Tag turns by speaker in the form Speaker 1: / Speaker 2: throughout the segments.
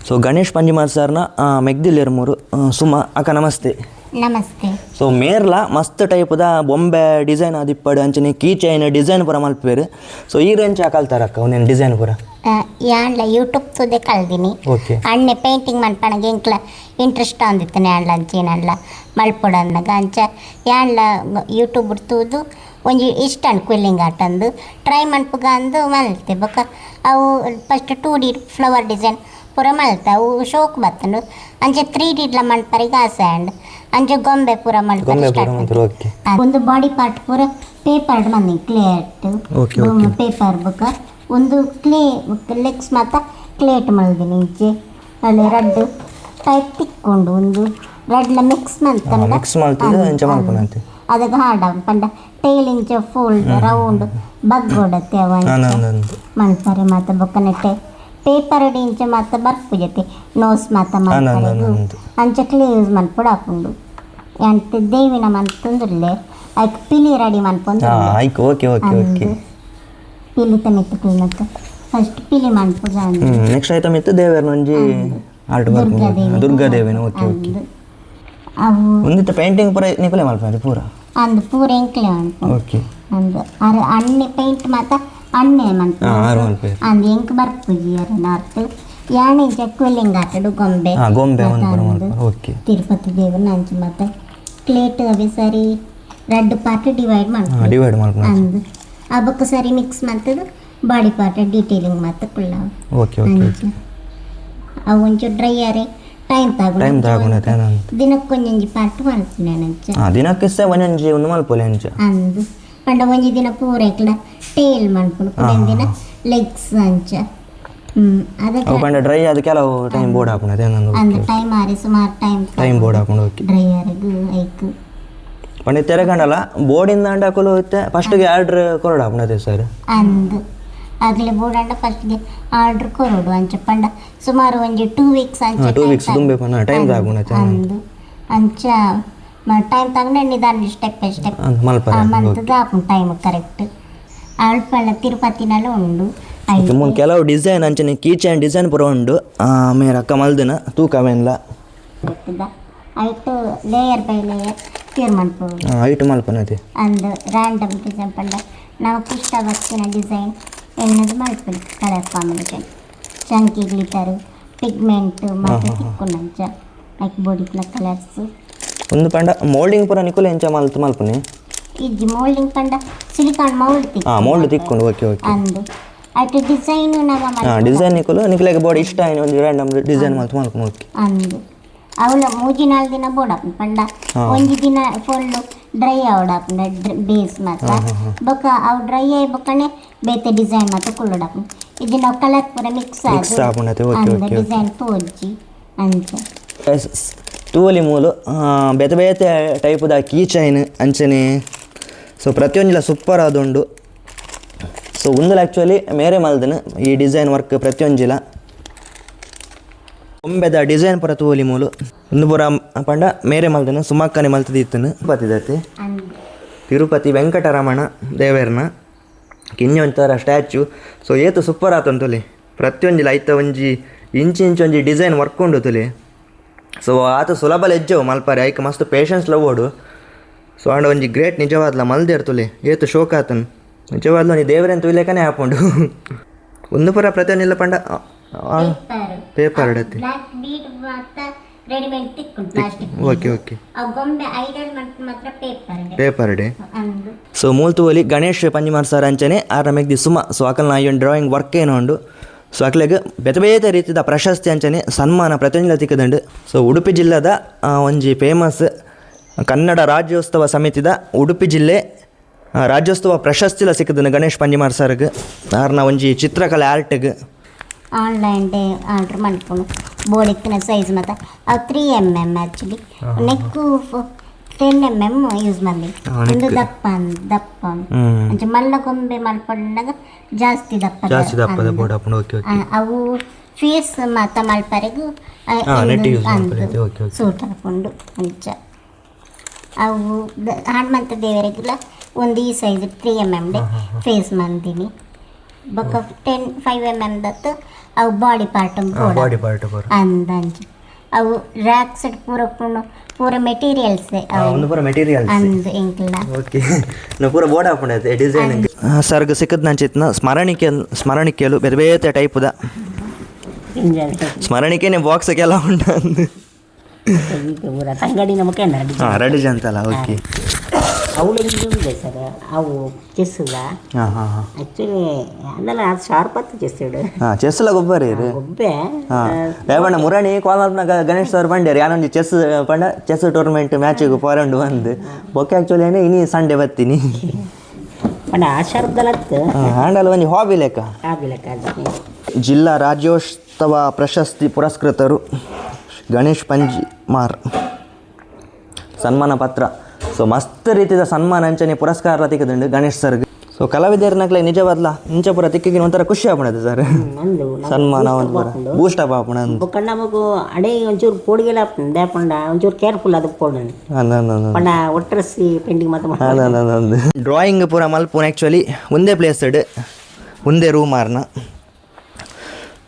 Speaker 1: So Ganesh ಪಂಜಿಮಾರ್ ಸರ್ನ ಮೆಗ್ದಿಲ್ಲಿರ್ಮೂರು ಸುಮಾ ಅಕ್ಕ ನಮಸ್ತೆ.
Speaker 2: ನಮಸ್ತೆ.
Speaker 1: ಸೊ ಮೇರ್ಲ ಮಸ್ತ್ ಟೈಪ್ದ ಬೊಂಬೆ ಡಿಸೈನ್ ಆದಿಪ್ಪಡು ಅಂಚನೆ ಕೀ ಚೈನ್ ಡಿಸೈನ್ ಪೂರ ಮಲ್ಪೇರು. ಸೊ ಈ ರೇಂಚ್ ಕಲ್ತಾರಕ್ಕ ಒಂದೇನು ಡಿಸೈನ್ ಪೂರ
Speaker 2: ಯಾಂಡ್ಲ ಯೂಟ್ಯೂಬ್ ತುದೆ ಕಲ್ದಿನಿ.
Speaker 1: ಓಕೆ
Speaker 2: ಅಣ್ಣೆ ಪೇಂಟಿಂಗ್ ಮನ್ಪಣಗೆ ಎಂಕ್ಲ ಇಂಟ್ರೆಸ್ಟ್ ಅಂದಿತ್ತು ಯಾಂಡ್ಲ ಅಂಚೇನಲ್ಲ ಮಲ್ಪೊಡ ಅನ್ನಗ ಅಂಚ ಯಾಂಡ್ಲ ಯೂಟ್ಯೂಬ್ ತೂದು ಒಂಜಿ ಇಷ್ಟ ಕ್ವಿಲ್ಲಿಂಗ್ ಆರ್ಟ್ ಅಂದು ಟ್ರೈ ಮನ್ಪುಗ ಅಂದು ಮಲ್ತೆ ಬೊಕ ಅವು ಫಸ್ಟ್ 2D ಫ್ಲವರ್ ಡಿಸೈನ್ ಪೂರ ಮಲ್ತೆ ಅವು ಶೋಕ್ ಬತ್ತಂಡು ಅಂಚೆ 3D ಮನ್ಪರಿಗೆ ಆಸೆ ಆ್ಯಂಡ್ ಅಂಚೆ ಗೊಂಬೆ ಪೂರ ಮಲ್ಪರೆ ಒಂದು ಬಾಡಿ ಪಾರ್ಟ್ ಪೂರ ಪೇಪರ್ಡ್ ಮಂದಿ ಕ್ಲೇಟ್ ಪೇಪರ್ ಬುಕ್ಕ ಒಂದು ಕ್ಲೇ ಲೆಗ್ಸ್ ಮಾತ್ರ ಕ್ಲೇಟ್ ಮಲ್ದಿನಿ ಇಂಚೆ ಅಲ್ಲಿ ರೆಡ್ ಟೈಪ್ ತಿಕ್ಕೊಂಡು ಒಂದು ರೆಡ್ಲ ಮಿಕ್ಸ್ ಅದಕ್ಕೆ ಹಾಡ ಪಂಡ ಟೇಲ್ ಇಂಚ ಫೋಲ್ಡ್ ರೌಂಡ್ ಬಗ್ಗೊಡತ್ತೆ ಅವ ಮಲ್ಪರೆ ಮಾತ ಬೊಕ್ಕನೆಟ್ಟೆ ಪೇಪರ್ ಇಂಚ ಮಾತ ಬರ್ಪು ಜೊತೆ ನೋಸ್ ಮಾತ ಮಲ್ಪರೆ ಅಂಚ ಕ್ಲೇಸ್ ಮಲ್ಪೊಡು ಹಾಕೊಂಡು ಎಂತ ದೇವಿನ ಮನ್ಪುಂದುರ್ಲೆ ಐಕ್ ಪಿಲಿ ರೆಡಿ ಮನ್ಪುಂದು ಪಿಲಿ ತಮಿತ್ತು ಕ್ಲೀನತ್ತ ಫಸ್ಟ್ ಪಿಲಿ ಮನ್ಪುಗ
Speaker 1: ನೆಕ್ಸ್ಟ್ ಐಟಮ್ ಇತ್ತು ದೇವರ ಒಂಜಿ ಆರ್ಟ್ ದುರ್ಗಾದೇವಿನ ಓಕೆ ಓಕೆ
Speaker 2: ಅವು
Speaker 1: ಒಂದಿತ್ತು ಪೇಂಟಿಂಗ್ ಪೂರ ನಿಕಲೆ ಮಲ್ಪರೆ ಪೂರ
Speaker 2: ಅಂದು ಪೂರ ಎಂಕ್ಲೆ ಮನ್ಪು
Speaker 1: ಓಕೆ
Speaker 2: ಅಂದು ಅಣ್ಣೆ ಪೇಂಟ್ ಮಾತ ಅಣ್ಣೆ ಮನ್ಪು ಅಂದು ಎಂಕ್ ಬರ್ಪುಜಿ ನಾರ್ತ್ ಯಾಣೆ ಕ್ವಿಲ್ಲಿಂಗ್ ಆಟಡು ಗೊಂಬೆ
Speaker 1: ಓಕೆ
Speaker 2: ತಿರುಪತಿ ದೇವನ ಅಂಚು ಮತ್ತೆ ಕ್ಲೇಟ್ ಅವೆ ಸರಿ ರೆಡ್ ಪಾರ್ಟ್ ಡಿವೈಡ್ ಮಾಡ್ಕೊಂಡು ಅಂದು ಅಬಕ್ಕ ಸರಿ ಮಿಕ್ಸ್ ಮಾಡ್ತದು ಬಾಡಿ ಪಾರ್ಟ್ ಡೀಟೇಲಿಂಗ್ ಮಾತ್ರ ಕುಳ್ಳ
Speaker 1: ಓಕೆ ಓಕೆ
Speaker 2: ಅವು ಒಂಚೂರು ಡ್ರೈ ಆರೆ ಟೈಮ್ ತಗೊಂಡು ದಿನಕ್ಕೊಂಜಿ ಪಾರ್ಟ್ ಮಾಡ್ತೀನಿ ಅಂಚ
Speaker 1: ದಿನಕ್ಕೆ ಒಂಜೊಂಜಿ ಒಂದು ಮಲ್ಪೊಲೆ ಅಂಚ
Speaker 2: ಅಂದು ಪಂಡ ಒಂಜಿ ದಿನ ಪೂರೈಕ್ಲ ಟೇಲ್ ಮಾಡ್ಕೊಂಡು ಒಂದೊಂದು ದಿನ ಲೆಗ್ಸ್ ಅಂಚ
Speaker 1: ಅದಕ್ಕೆ ಪಂಡ ಡ್ರೈ ಆದ ಕೆಲವು ಟೈಮ್ ಬೋರ್ಡ್ ಹಾಕೊಂಡು
Speaker 2: ಅಂದು ಟೈಮ್ ಆರೆ ಸುಮಾರು ಟೈಮ್
Speaker 1: ಬೋರ್ಡ್ ಹಾಕೊಂಡು ಓಕೆ
Speaker 2: ಡ್ರೈ ಆರೆಗು ಐಕ್
Speaker 1: ಪಂಡ ತೆರೆಗಂಡಲ್ಲ ಬೋರ್ಡಿಂದ ಹಾಕಲು ಫಸ್ಟ್ಗೆ ಆರ್ಡ್ರ್ ಕೊರಡು ಹಾಕೊಂಡದೆ ಸರ್
Speaker 2: ಅಂದು ಆಗಲೇ ಬೋರ್ಡ್ ಅಂಡ ಫಸ್ಟ್ಗೆ ಆರ್ಡ್ರ್ ಕೊರಡು ಅಂಚ ಪಂಡ ಸುಮಾರು ಒಂಜಿ 2 ವೀಕ್ಸ್ ಅಂಚ
Speaker 1: 2 ವೀಕ್ಸ್ ತುಂಬೆ ಪನ ಟೈಮ್ ತಗೊಂಡೆ
Speaker 2: ಅಂದು ಅಂಚ ಟೈಮ್ ತಗೊಂಡೆ ನಿಧಾನ ಸ್ಟೆಪ್ ಬೈ ಸ್ಟೆಪ್ ಮಂತದ ಹಾಕೊಂಡು ಟೈಮ್ ಕರೆಕ್ಟ್ ಅಳ್ಪಳ್ಳ ತಿರುಪತಿನೆಲ್ಲ ಉಂಡು
Speaker 1: ಮುಂದೆ ಕೆಲವು ಡಿಸೈನ್ ಅಂಚನೆ ಕೀ ಚೈನ್ ಡಿಸೈನ್ ಪೂರ ಉಂಡು ಮೇರೆ ಅಕ್ಕ ಮಲ್ದಿನ ತೂಕವೆಲ್ಲ
Speaker 2: ಐಟು ಲೇಯರ್ ಬೈ ಲೇಯರ್ ಕ್ಯೂರ್ ಮಾಡ್ಬೋದು
Speaker 1: ಐಟು ಮಲ್ಪನತಿ
Speaker 2: ಅಂದು ರ್ಯಾಂಡಮ್ ಡಿಸೈನ್ ಪಂಡ ನಾವು ಇಷ್ಟ ಬಸ್ಸಿನ ಡಿಸೈನ್ ಎನ್ನದು ಮಲ್ಪಡಿ colour combination chunky glitter pigment ಮತ್ತು ತಿಕ್ಕೊಂಡಂಚ ಲೈಕ್ ಬೋಡಿಕ್ಲ ಕಲರ್ಸ್
Speaker 1: ಒಂದು ಪಂಡ ಮೋಲ್ಡಿಂಗ್ ಪೂರ ನಿಕುಲೆ ಎಂಚ ಮಲ್ಪನೆ
Speaker 2: ಇಜ್ಜಿ ಮೋಲ್ಡಿಂಗ್ ಪಂಡ ಸಿಲಿಕಾನ್ ಮೌಲ್ಡ್
Speaker 1: ತಿಕ್ಕೊಂಡು ಓಕೆ ಓಕೆ
Speaker 2: ಅಂದು ಐಟು ಡಿಸೈನ್
Speaker 1: ಡಿಸೈನ್ ನಿಕುಲೆಗೆ ಬೋಡಿ ಇಷ್ಟ ಒಂದು ರ್ಯಾಂಡಮ್ ಡಿಸೈನ್ ಮಲ್ಪನೆ ಓಕೆ
Speaker 2: ಅಂದು ಅವಳ 3-4 ದಿನ ಬೋಡಾಪು ಪಂಡ ಒಂಜಿ ದಿನ ಫುಲ್ ಡ್ರೈ ಆವಡಾಪುಂಡ ಬೇಸ್ ಮಾತ್ರ ಬೊಕ ಅವು ಡ್ರೈ ಆಯ್ ಬೊಕನೆ ಬೇತೆ ಡಿಸೈನ್ ಮಾತ್ರ ಕುಳ್ಳೋಡಾಪು ಇದು ನಾವು ಕಲರ್ ಪೂರ ಮಿಕ್ಸ್ ಆದ ಡಿಸೈನ್ ತೋಜಿ ಅಂಚ
Speaker 1: ತೂಲಿ ಮೂಲು ಬೇತೆ ಬೇತೆ ಟೈಪುದ ಕೀ ಚೈನ್ ಅಂಚನೆ ಸೊ ಪ್ರತಿಯೊಂದಿಲ್ಲ ಸೂಪರ್ ಆದುಂಡು. ಸೊ ಒಂದಲ್ಲ ಆ್ಯಕ್ಚುಲಿ ಮೇರೆ ಮಲ್ದನು ಈ ಡಿಸೈನ್ ವರ್ಕ್ ಪ್ರತಿಯೊಂದಿಲ್ಲ ಬೊಂಬೆದ ಡಿಸೈನ್ ಪೂರ ತೂಲಿ ಮೂಲು ಒಂದು ಪೂರ ಪಂಡ ಮೇರೆ ಮಲ್ದನು ಸುಮಕ್ಕನೆ ಮಲ್ತದಿತ್ತನು ತಿರುಪತಿ ತಿರುಪತಿ ವೆಂಕಟರಮಣ ದೇವೇರ್ನ ಕಿನ್ನೆ ಒಂಥರ ಸ್ಟ್ಯಾಚ್ಯೂ. ಸೊ ಏತು ಸೂಪರ್ ಆತನು ತುಲಿ ಪ್ರತಿಯೊಂದಿಲ್ಲ ಐತ ಒಂಜಿ ಇಂಚೊಂಜಿ ಡಿಸೈನ್ ವರ್ಕ್ ಉಂಡು ತುಲಿ. ಸೊ ಆತ ಸುಲಭ ಹೆಜ್ಜವು ಮಲ್ಪಾರೆ ಐಕ ಮಸ್ತ್ ಪೇಷನ್ಸ್ ಲವ್ವೋಡು. ಸೊ ಆಂಡ ಒಂಜಿ ಗ್ರೇಟ್ ನಿಜವಾದ್ಲ ಮಲ್ದೇರ್ ತುಲಿ ಏತು ಶೋಕ ಆತನು ನಿಜವಾದ್ಲು ನೀ ದೇವರೇನು ತುಯ್ಲೇಕನೇ ಹಾಕೊಂಡು ಒಂದು ಪೂರ ಪ್ರತಿಯೊಂದಿಲ್ಲ ಪಂಡ ಪೇಪರ್ ಇಡತ್ತೆ okay okay paper day. So ಮೂಲ್ತುವಲಿ ಗಣೇಶ್ ಪಂಜಿಮಾರ್ ಸರ್ ಅಂಚನೆ ಆರ ಮೆಗ್ದಿ ಸುಮ. ಸೊ ಅಕಲ್ನ ಈ ಡ್ರಾಯಿಂಗ್ ವರ್ಕ್ ಏನೋ ಉಂಡು. ಸೊ ಅಕ್ಲೆಗ್ ಬೇತೆ ಬೇತೆ ರೀತಿಯ ಪ್ರಶಸ್ತಿ ಅಂಚನೆ ಸನ್ಮಾನ ಪ್ರತಿಯೊಂದಿಲ್ಲ ತಿಕ್ಕದುಂಡು. ಸೊ ಉಡುಪಿ ಜಿಲ್ಲೆದ ಒಂಜಿ ಫೇಮಸ್ ಕನ್ನಡ ರಾಜ್ಯೋತ್ಸವ ಸಮಿತಿದ ಉಡುಪಿ ಜಿಲ್ಲೆ ರಾಜ್ಯೋತ್ಸವ ಪ್ರಶಸ್ತಿಲ ಸಿಕ್ಕದನು ಗಣೇಶ್ ಪಂಜಿಮಾರ್ ಸರ್ಗೆ. ಆರ್ನ ಒಂಜಿ ಚಿತ್ರಕಲೆ ಆರ್ಟ್ಗೆ
Speaker 2: ಆನ್ಲೈನ್ ಡೇ ಆರ್ಡ್ರ್ ಮಾಡ್ಕೊಂಡು ಬೋಡಿಕ್ಕಿನ ಸೈಜ್ ಮತ್ತು ಅವು 3mm ಆ್ಯಕ್ಚುಲಿ ನೆಕ್ಕು 10mm ಯೂಸ್ ಮಾಡಿ ಒಂದು ದಪ್ಪ ಅಂಚೆ ಮಲ್ಲ ಗೊಂಬೆ ಮಲ್ಪಂಡಾಗ ಜಾಸ್ತಿ ದಪ್ಪ ಅವು ಫೇಸ್ ಮಾತ ಮಲ್ಪರೆಗೂ ಸೂಟ್ ಹಾಕೊಂಡು ಅಂಚ ಅವು ಹನುಮಂತ ದೇವರಿಗೆಲ್ಲ ಒಂದು ಈ ಸೈಜ್ 3mm ಫೇಸ್ ಮಂದಿನಿ ಬೊಕ್ಕ 5 mm ದತ್ತು ಅವು ಬಾಡಿ ಪಾರ್ಟ್
Speaker 1: ಬಾಡಿ ಪಾರ್ಟ್
Speaker 2: ಅಂದಂಜಿ ಅವು ರ್ಯಾಕ್ಸ್ ಪೂರ ಮೆಟೀರಿಯಲ್ಸ್
Speaker 1: ಒಂದು ಪೂರ ಮೆಟೀರಿಯಲ್ಸ್
Speaker 2: ಅಂದ್ ಎಂಕ್ಲ
Speaker 1: ಓಕೆ ನಾ ಪೂರ ಬೋರ್ಡ್ ಹಾಕೊಂಡೆ ಡಿಸೈನ್ ಸರ್ಗ ಸಿಕ್ಕದ್ ನಂಚಿತ್ನ ಸ್ಮರಣಿಕೆಲು ಬೇರೆ ಬೇರೆ ಟೈಪ್ದ ಸ್ಮರಣಿಕೆನೆ ಬಾಕ್ಸ್ಗೆಲ್ಲ ಉಂಟು ಅಂದು
Speaker 2: ಅಂಗಡಿ ನಮಗೆ
Speaker 1: ರೆಡಿಜ್ ಅಂತಲ್ಲ ಓಕೆ
Speaker 2: ಅವಳಿಗೆ ಸರ್ ಅವು ಚೆಸ್ಸುದ ಆ್ಯಕ್ಚುಲಿ ಅಂದಲ್ಲ ಅದು ಶಾರ್ಪ್ ಆಯ್ತು ಚೆಸ್ ಇಡು
Speaker 1: ಚೆಸ್ಲ ಗೊಬ್ಬರ ಇರು
Speaker 2: ಒಬ್ಬೆ
Speaker 1: ರೇವಣ್ಣ ಮುರಾಣಿ ಕೋಲಾರ್ನಾಗ ಗಣೇಶ್ ಸರ್ ಬಂಡ್ಯಾರ ಯಾನೊಂದು ಚೆಸ್ ಟೂರ್ನಮೆಂಟ್ ಮ್ಯಾಚಿಗೆ ಪೋರಂಡು ಬಂದು ಬೊಕ್ಕೆ ಆ್ಯಕ್ಚುಲಿ ಏನೇ ಇನಿ ಸಂಡೇ ಬರ್ತೀನಿ
Speaker 2: ಪಂಡ ಆ ಶಾರ್ಪ್ದಲ್ಲತ್ತು
Speaker 1: ಹ್ಯಾಂಡಲ್ ಒಂದು ಹಾಬಿ ಲೆಕ್ಕ ಜಿಲ್ಲಾ ರಾಜ್ಯೋತ್ಸವ ಪ್ರಶಸ್ತಿ ಪುರಸ್ಕೃತರು ಗಣೇಶ್ ಪಂಜಿಮಾರ್ ಸನ್ಮಾನ ಪತ್ರ ಸೊ ಮಸ್ತ್ ರೀತಿಯ ಸನ್ಮಾನ ಅಂಚನೆ ಪುರಸ್ಕಾರ ತಿಕ್ಕದುಂಡು ಗಣೇಶ್ ಸರ್ಗೆ ಸೊ ಕಲಾವಿದರ್ನಾಗ್ಲೆ ನಿಜವಾದ್ಲ ಇಂಚ ಪುರ ತಿಕ್ಕಿಗೆ ಒಂಥರ ಖುಷಿ ಆಗ್ಬಿಡದು ಸರ್ ಸನ್ಮಾನ ಒಂದು ಪುರ ಬೂಸ್ಟ್ ಅಪ್ ಆಗ್ಬಿಡ
Speaker 2: ಬೊಕ್ಕ ನಮಗೂ ಅಡೆ ಒಂಚೂರು ಪೋಡಿಗೆಲ್ಲ ದೇಪಂಡ ಒಂಚೂರು ಕೇರ್ಫುಲ್ ಅದು ಪೋಡ ಪಂಡ ಒಟ್ಟರಸಿ ಪೇಂಟಿಂಗ್ ಮಾತ್ರ
Speaker 1: ಡ್ರಾಯಿಂಗ್ ಪೂರ ಮಲ್ಪುನ ಆ್ಯಕ್ಚುಲಿ ಒಂದೇ ಪ್ಲೇಸ್ ಒಂದೇ ರೂಮ್ ಆರ್ನ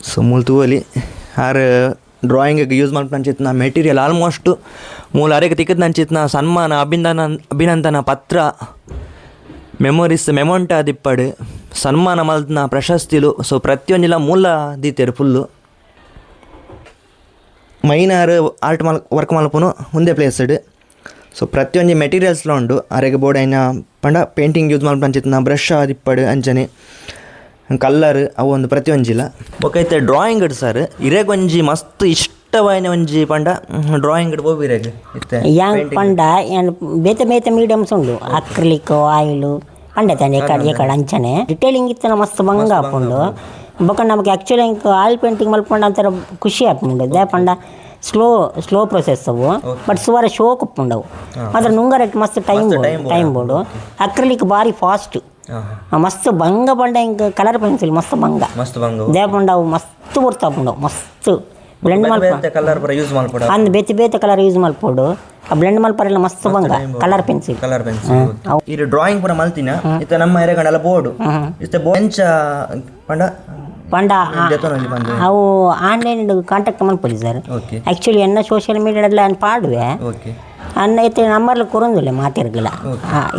Speaker 1: ಸೊ ಮೂಲ್ ತೂವಲಿ ಆರು ಡ್ರಾಯಿಂಗಿಗೆ ಯೂಸ್ ಮಾಡ್ಕೊಂಚಿತ್ನ ಮೆಟೀರಿಯಲ್ ಆಲ್ಮೋಸ್ಟು ಮೂಲ ಅರೆಗೆ ತಿಕ್ಕದಂಚಿತ್ನ ಸನ್ಮಾನ ಅಭಿನಂದನ ಪತ್ರ ಮೆಮೊರೀಸ್ ಮೆಮೊಂಟ ದಿಪ್ಪಡು ಸನ್ಮಾನ ಮಲ್ತನ ಪ್ರಶಸ್ತಿಲು ಸೊ ಪ್ರತಿಯೊಂದಿಲ್ಲ ಮೂಲ ದೀತೇರು ಫುಲ್ಲು ಮೈನಾರ್ ಆರ್ಟ್ ವರ್ಕ್ ಮಲ್ಪುನು ಒಂದೇ ಪ್ಲೇಸ್ಡ್ ಸೊ ಪ್ರತಿಯೊಂದು ಮೆಟೀರಿಯಲ್ಸ್ಲ ಉಂಡು ಅರೆಗೆ ಬೋರ್ಡ್ ಐನ ಪಂಡ ಪೇಂಟಿಂಗ್ ಯೂಸ್ ಮಾಡ್ಕೊಂಚಿತ್ನ ಬ್ರಷ್ ದಿಪ್ಪಡು ಅಂಚನೆ ಕಲ್ಲರ್ ಅವು ಒಂದು ಪ್ರತಿಯೊಂಜಿಲ್ಲ ಬೊಕೈತೆ ಡ್ರಾಯಿಂಗ್ ಇಡು ಸರ್ ಇರೆಗೊಂಜಿ ಮಸ್ತ್ ಇಷ್ಟವಾಯಿನ ಒಂಜಿ ಪಂಡ ಡ್ರಾಯಿಂಗ್ ಇಡು ಬೋಬಿರೆಗ್ ಇತ್ತೆ
Speaker 2: ಯಾಂಗ್ ಪಂಡ ಏನು ಬೇತೆ ಬೇತೆ ಮೀಡಿಯಮ್ಸ್ ಉಂಡು ಅಕ್ರಿಲಿಕ್ ಆಯಿಲು ಪಂಡ ತಾನೆ ಏಕಡೆ ಅಂಚನೆ ಡಿಟೇಲಿಂಗ್ ಇತ್ತನ ಮಸ್ತ್ ಭಂಗ ಹಾಕೊಂಡು ಬೊಕ್ಕ ನಮಗೆ ಆ್ಯಕ್ಚುಲಿ ಇಂಕ ಆಯಿಲ್ ಪೇಂಟಿಂಗ್ ಮಲ್ಪಂಡ ಅಂತಾರ ಖುಷಿ ಹಾಕೊಂಡು ದೇ ಪಂಡ ಸ್ಲೋ ಪ್ರೊಸೆಸ್ ಅವು ಬಟ್ ಸುಮಾರು ಶೋ ಕುಪ್ಪುಂಡವು ಮಾತ್ರ ನುಂಗರಕ್ಕೆ ಮಸ್ತ್ ಟೈಮ್ ಬೋರ್ಡು ಅಕ್ರಿಲಿಕ್ ಭಾರಿ ಫಾಸ್ಟ್ ಮಸ್ತ್ ಭಂಗ ಬಂಡ ಹಿಂಗೆ ಕಲರ್ ಪೆನ್ಸಿಲ್ ಮಸ್ತ್ ಭಂಗ ದೇಪಂಡ ಅವು ಮಸ್ತ್ ಬರ್ತಾಪುಂಡವು ಮಸ್ತ್ ಬ್ಲೆಂಡ್ ಮಲ್ಪ ಅಂದ್ ಬೇತೆ ಬೇತೆ ಕಲರ್ ಯೂಸ್ ಮಲ್ಪೋಡು ಆ ಬ್ಲೆಂಡ್ ಮಲ್ಪರೆಲ್ಲ ಮಸ್ತ್ ಭಂಗ ಕಲರ್ ಪೆನ್ಸಿಲ್
Speaker 1: ಈ ಡ್ರಾಯಿಂಗ್ ಪೂರ ಮಲ್ತಿನ ಇತ್ತ ನಮ್ಮ ಎರೆಗಂಡಲ ಬೋರ್ಡು ಇತ್ತ ಬೆಂಚ
Speaker 2: ಪಂಡ ಅವು ಆನ್ಲೈನ್ ಕಾಂಟ್ಯಾಕ್ಟ್ ಮಲ್ಪೊಲಿ ಸರ್ ಆ್ಯಕ್ಚುಲಿ ಎನ್ನ ಸೋಷಿಯಲ್ ಮೀಡಿಯಾದಲ್ಲಿ ನಾನು ಪಾಡುವೆ ಅನ್ನ ಇತ್ತೆ ನಂಬರ್ಲಿ ಕೊರೊಂದುಲ್ಲೆ ಮಾತಿರ್ಗಿಲ್ಲ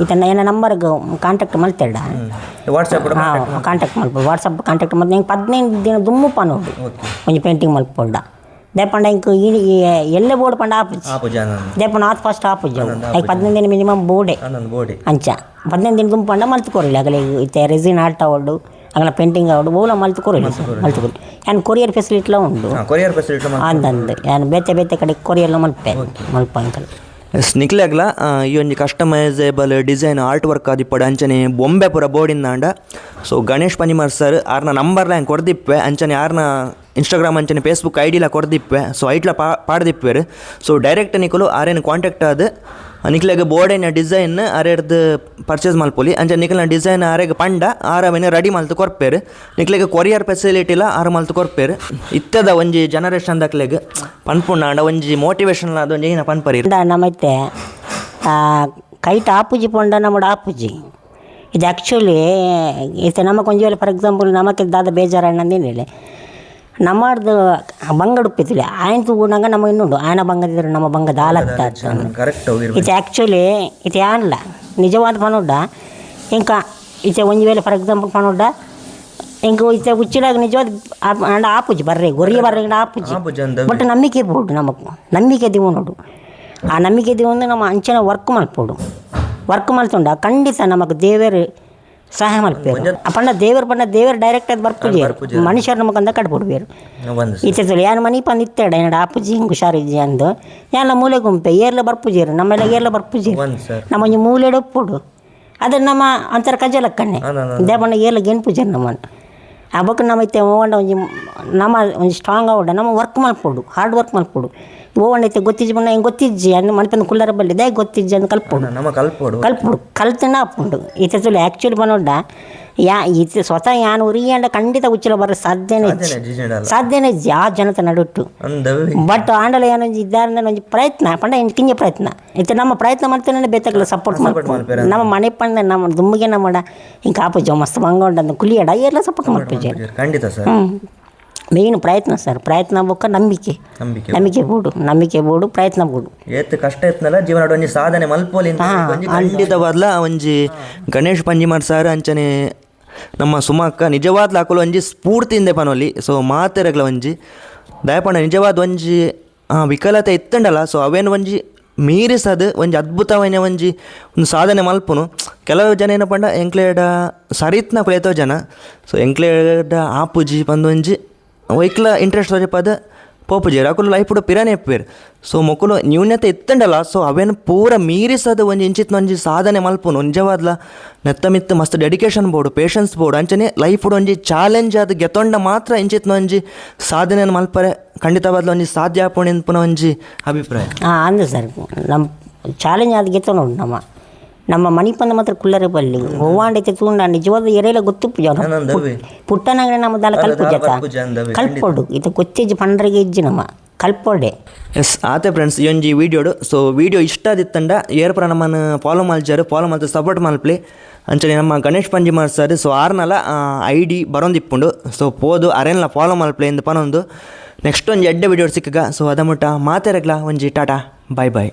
Speaker 2: ಇತನ ಏನ ನಂಬರ್ಗೆ ಕಾಂಟ್ಯಾಕ್ಟ್ ಮಲ್ತೆಡ ಕಾಂಟ್ಯಾಕ್ಟ್ ಮಲ್ಪ ವಾಟ್ಸಪ್ ಕಾಂಟ್ಯಾಕ್ಟ್ ಮತ್ತೆ ಹಿಂಗೆ 15 ದಿನ ದುಮ್ಮು ಪನೋಡು ಒಂಜಿ ಪೇಂಟಿಂಗ್ ಮಲ್ಪೊಡ್ಡ ದೇಪಂಡ ಇಂಕ ಎಲ್ಲೆ ಬೋರ್ಡ್ ಪಂಡ ಆಪುಜಿ ದೇಪಂಡ ಆತ್ ಫಸ್ಟ್ ಆಪುಜಿ ಈಗ 15 ದಿನ ಮಿನಿಮಮ್ ಬೋರ್ಡೆ ಅಂಚ 15 ದಿನ ದುಮ್ಮು ಪಂಡ ಮಲ್ತು ಕೊರಿಲ್ಲ ಆಗಲೇ ಇತ್ತೆ ರೆಸಿನ್ ಆರ್ಟ್ ಅವಡು ಆಗಲ ಪೇಂಟಿಂಗ್ ಅವಡು ಬೋಲ ಮಲ್ತು ಕೊರಿಲ್ಲ ಮಲ್ತು ಕೊರಿ ಏನು ಕೊರಿಯರ್ ಫೆಸಿಲಿಟಿಲ ಉಂಡು ಅಂದಂದು ಏನು ಬೇತೆ ಬೇತೆ ಕಡೆ ಕೊರಿಯರ್ಲ ಮಲ್ಪ ಅಂಕಲ್
Speaker 1: ನಿಕ್ಲಾಗ್ಲ ಈ ಒಂದು ಕಸ್ಟಮೈಸೇಬಲ್ ಡಿಸೈನ್ ಆರ್ಟ್ ವರ್ಕ್ ಆದಿಪ್ಪಡು ಅಂಚನೆ ಬೊಂಬೆ ಪೂರ ಬೋರ್ಡಿಂದ ಅಂಡ ಸೊ ಗಣೇಶ್ ಪಂಜಿಮಾರ್ ಸರ್ ಆರ್ನ ನಂಬರ್ಲ ಹಂಗೆ ಕೊಡ್ದಿಪ್ಪೆ ಅಂಚನೆ ಆರ್ನ ಇನ್ಸ್ಟಾಗ್ರಾಮ್ ಅಂಚನೆ ಫೇಸ್ಬುಕ್ ಐಡಿಲ ಕೊಡ್ದಿಪ್ಪೆ ಸೊ ಐಟ್ಲ ಪಾಡ್ದಿಪ್ಪೇರು ಸೊ ಡೈರೆಕ್ಟ್ ನಿಕಲು ಆರೇನು ಕಾಂಟ್ಯಾಕ್ಟ್ ಆದ ನಿಕ್ಲೆಗೆ ಬೋರ್ಡಿನ ಡಿಸೈನ್ ಆರೇರ್ದು ಪರ್ಚೇಸ್ ಮಲ್ಪೊಲಿ ಅಂಚನೆ ನಿಕ್ಲಿನ ಡಿಸೈನ್ ಆರೆಗೆ ಪಂಡ ಆರವೇನೆ ರೆಡಿ ಮಲ್ತು ಕೊರ್ಪೇರು ನಿಕ್ಲೆಗೆ ಕೊರಿಯರ್ ಫೆಸಿಲಿಟಿಲ ಆರು ಮಲ್ತು ಕೊರ್ಪೇರು ಇತ್ತದ ಒಂಜಿ ಜನರೇಷನ್ ದಕ್ಲೆಗೆ ಪನ್ಪುಂಡ ಒಂಜಿ ಮೋಟಿವೇಶನ್ ಅದು ಏನ ಪನ್ಪರಿ
Speaker 2: ನಮ್ಮತ್ತೆ ಕೈಟ್ ಆಪುಜಿ ಪೊಂಡ ನಮ್ಮಡು ಆಪುಜಿ ಇದು ಆ್ಯಕ್ಚುಲಿ ಇದು ನಮಗೆ ಒಂಜಿ ವೇಳೆ ಫಾರ್ ಎಕ್ಸಾಂಪಲ್ ನಮಗೆ ದಾದ ಬೇಜಾರಣ್ಣಂದೇನಿಲ್ಲ ನಮ್ಮದು ಬಂಗ ಉಪ್ಪಿತಿಲ್ಲ ಆಯ್ತು ಉಣ್ಣಂಗ ನಮಗೆ ಇನ್ನುಂಡು ಆಯನ ಬಂಗದಿದ್ರೆ ನಮ್ಮ ಬಂಗದ ಹಾಲತ್ತ ಇದು ಆ್ಯಕ್ಚುಲಿ ಇದು ಏನಲ್ಲ ನಿಜವಾದ ಪನೋಡ್ಡ ಇಂಕ ಈಚೆ ಒಂಜಿ ವೇಳೆ ಫಾರ್ ಎಕ್ಸಾಂಪಲ್ ಪನೋಡ್ಡ ಇಂಕ ಈಚೆ ಉಚ್ಚಿಲಾಗ ನಿಜವಾದ ಅಂಡ ಆಪುಜಿ ಬರ್ರಿ ಗೊರಿಯ ಬರ್ರಿ ಆಪುಜಿ ಬಟ್ ನಂಬಿಕೆ ಇರ್ಬೋದು ನಮಗೆ ನಂಬಿಕೆ ದಿವು ನೋಡು ಆ ನಂಬಿಕೆ ದಿವು ಅಂದ್ರೆ ನಮ್ಮ ಅಂಚನೆ ವರ್ಕ್ ಮಲ್ತುಂಡ ಖಂಡಿತ ನಮಗೆ ದೇವರು ಸಹಾಯ ಮಲ್ಪೇರು ಪಂಡ ದೇವರು ಡೈರೆಕ್ಟ್ ಅದು ಬರ್ಪುಜಿ ಮನುಷ್ಯರು ನಮಗಂದ ಕಟ್ಬಿಡ್ಬೇರು ಈಚೆ ಏನು ಮನೆ ಪಂದು ಇತ್ತೇಡ ಏನಾಡ ಆಪುಜಿ ಹಿಂಗೆ ಹುಷಾರಿಜ್ಜಿ ಅಂದು ಎಲ್ಲ ಮೂಲೆ ಗುಂಪೆ ಏರ್ಲ ಬರ್ಪುಜೀರು ನಮ್ಮೆಲ್ಲ ಏರ್ಲ ಬರ್ಪುಜೀರು ನಮ್ಮ ಒಂಜಿ ಮೂಲೆ ಒಪ್ಪುಡು ಅದು ನಮ್ಮ ಅಂತರ ಕಜ್ಜಲಕ್ಕಣ್ಣೆ ದೇವಣ್ಣ ಏರ್ಲ ಗೆನ್ ಪೂಜೆ ನಮ್ಮನ್ನು ಆ ಬೊಕ್ಕ ನಮ್ಮ ಐತೆ ಓವಂಡ ನಮ್ಮ ಒಂದು ಸ್ಟ್ರಾಂಗ್ ಆವಡ ನಮ್ಮ ವರ್ಕ್ ಮಲ್ಪೋಡು ಹಾರ್ಡ್ ವರ್ಕ್ ಮಲ್ಪೋಡು ಓವಂಡ ಐತೆ ಗೊತ್ತಿಜ್ಜಿ ಬಣ್ಣ ಹೆಂಗೆ ಗೊತ್ತಿಜ್ಜಿ ಅನ್ನ ಮಲ್ಪಂದು ಕುಲ್ಲರ ಬಲ್ಲಿದೆ ಗೊತ್ತಿಜ್ಜಿ ಅಂತ ಕಲ್ಪೋಡು ಕಲ್ತನ ಹಾಪುಂಡು ಈಚೆ ಆ್ಯಕ್ಚುಲಿ ಬಂದೋಡ್ಡ
Speaker 3: ಇದು ಸ್ವತಃ ಯಾನು ಉರಿಯಂಡ ಖಂಡಿತ ಉಚ್ಚಲ ಬರೋ ಸಾಧ್ಯನೇ ಸಾಧ್ಯನೇ ಯಾ ಜನತೆ ನಡುಟ್ಟು ಬಟ್ ಆಂಡಲ ಏನೋ ಇದ್ದಾರಿಂದ ಒಂದು ಪ್ರಯತ್ನ ಪಂಡ ಕಿಂಜ ಪ್ರಯತ್ನ ಇದು ನಮ್ಮ ಪ್ರಯತ್ನ ಮಾಡ್ತೇನೆ ಬೇತಾಗಲ್ಲ ಸಪೋರ್ಟ್ ಮಾಡ್ತಾರೆ ನಮ್ಮ ಮನೆ ಪಂಡ ನಮ್ಮ ದುಮ್ಮಿಗೆ ನಮ್ಮ ಹಿಂಗೆ ಕಾಪು ಮಸ್ತ್ ಬಂಗೊಂಡು ಕುಲಿಯಡ ಎಲ್ಲ ಸಪೋರ್ಟ್ ಮಾಡ್ತೀವಿ
Speaker 1: ಖಂಡಿತ ಸರ್.
Speaker 3: ಮೇನ್ ಪ್ರಯತ್ನ ಸರ್, ಪ್ರಯತ್ನ ಬೊಕ್ಕ ನಂಬಿಕೆ ಬೋಡು ಪ್ರಯತ್ನ ಬೋಡು
Speaker 1: ಏತ್ ಕಷ್ಟ ಇತ್ನಲ್ಲ ಜೀವನ ಒಂಜಿ ಸಾಧನೆ ಮಲ್ಪೋಲಿ ಖಂಡಿತವಾದ್ಲ ಒಂಜಿ ಗಣೇಶ್ ಪಂಜಿಮಾರ್ ಸರ್ ಅಂಚನೆ ನಮ್ಮ ಸುಮಕ್ಕ ನಿಜವಾದ್ಲ ಹಾಕಲು ಒಂಜಿ ಸ್ಫೂರ್ತಿಯಿಂದ ಪನೋಲಿ. ಸೊ ಮಾತೆರಗ್ಲ ಒಂಜಿ ದಯಪಂಡ ನಿಜವಾದ ಒಂಜಿ ವಿಕಲತೆ ಇತ್ತಂಡಲ್ಲ, ಸೊ ಅವೇನು ಒಂಜಿ ಮೀರಿಸದು ಒಂಜಿ ಅದ್ಭುತವೈನ ಒಂಜಿ ಒಂದು ಸಾಧನೆ ಮಲ್ಪುನು. ಕೆಲವು ಜನ ಏನಪ್ಪಂಡ ಎಂಕ್ಲೇಡ ಸರಿತ್ನ ಕುಳಿತೋ ಜನ, ಸೊ ಎಂಕ್ಲೇಡ ಆಪುಜಿ ಬಂದೊಂಜಿ ಒಯ್ಕ್ಲ ಇಂಟ್ರೆಸ್ಟ್ ತೋರಿ ಪದ ಪೋಪುಜೇರು ಅಕುಲು ಲೈಫ್ ಪಿರಾನೆ ಎಪ್ಪೇರು. ಸೊ ಮೊಕ್ಕಲು ನ್ಯೂನ್ಯತೆ ಇತ್ತಂಡಲ್ಲ, ಸೊ ಅವೇನು ಪೂರ ಮೀರಿಸದು ಒಂಜಿ ಇಂಚಿತ್ನ ಒಂಜಿ ಸಾಧನೆ ಮಲ್ಪುನು. ನಿಜವಾದ್ಲ ನೆತ್ತ ಮಿತ್ತ ಮಸ್ತ್ ಡೆಡಿಕೇಶನ್ ಬೋಡು, ಪೇಷನ್ಸ್ ಬೋಡು ಅಂಚನೆ ಲೈಫ್ ಒಂಜಿ ಚಾಲೆಂಜ್ ಅದು ಗೆತ್ತೊಂಡ ಮಾತ್ರ ಇಂಚಿತ್ನ ಒಂಜಿ ಸಾಧನೆಯನ್ನು ಮಲ್ಪರೆ ಖಂಡಿತವಾದ್ಲ ಒಂಜಿ ಸಾಧ್ಯ ಆಪೋಣಿ ಅನ್ಪುನ ಒಂಜಿ ಅಭಿಪ್ರಾಯ.
Speaker 3: ಅಂದ ಸರ್ ನಮ್ಮ ಚಾಲೆಂಜ್ ಅದು ಗೆತ್ತ ನೋಡು ನಮ್ಮ ಮಣಿಪಂದ ಮಾತ್ರ ಕುಲ್ಲರೆ ಬಲ್ಲಿ ಹೂವಾಂಡೈತೆ ತೂಂಡ ನಿಜವಾದ ಎರೆಲ್ಲ ಗೊತ್ತು ಪುಟ್ಟನಗಡೆ ನಮ್ಮ ದಾಲ ಕಲ್ಪೊಡು ಇದು ಗೊತ್ತಿಜ್ಜಿ ಪಂಡ್ರಿಗೆ ಇಜ್ಜಿ ನಮ್ಮ ಕಲ್ಪೊಡೆ.
Speaker 1: ಎಸ್ ಆತೆ ಫ್ರೆಂಡ್ಸ್ ಈ ಒಂಜಿ ವೀಡಿಯೋಡು. ಸೊ ವೀಡಿಯೋ ಇಷ್ಟ ಆದಿತ್ತಂಡ ಏರ್ಪುರ ನಮ್ಮನ್ನು ಫಾಲೋ ಮಲ್ಚಾರು, ಫಾಲೋ ಮತ್ತು ಸಪೋರ್ಟ್ ಮಲ್ಪ್ಲಿ ಅಂಚನೆ ನಮ್ಮ ಗಣೇಶ್ ಪಂಜಿಮಾರ್ ಸರ್. ಸೊ ಆರ್ನಲ ID ಬರೋಂದಿಪ್ಪುಂಡು, ಸೊ ಪೋದು ಅರೆನ್ಲ ಫಾಲೋ ಮಲ್ಪ್ಲಿ ಎಂದು ಪನೊಂದು ನೆಕ್ಸ್ಟ್ ಒಂಜಿ ಎಡ್ಡೆ ವೀಡಿಯೋ ಸಿಕ್ಕಗ. ಸೊ ಅದ ಮುಟ್ಟ ಮಾತೆರಗ್ಲ ಒಂಜಿ ಟಾಟಾ ಬಾಯ್ ಬಾಯ್.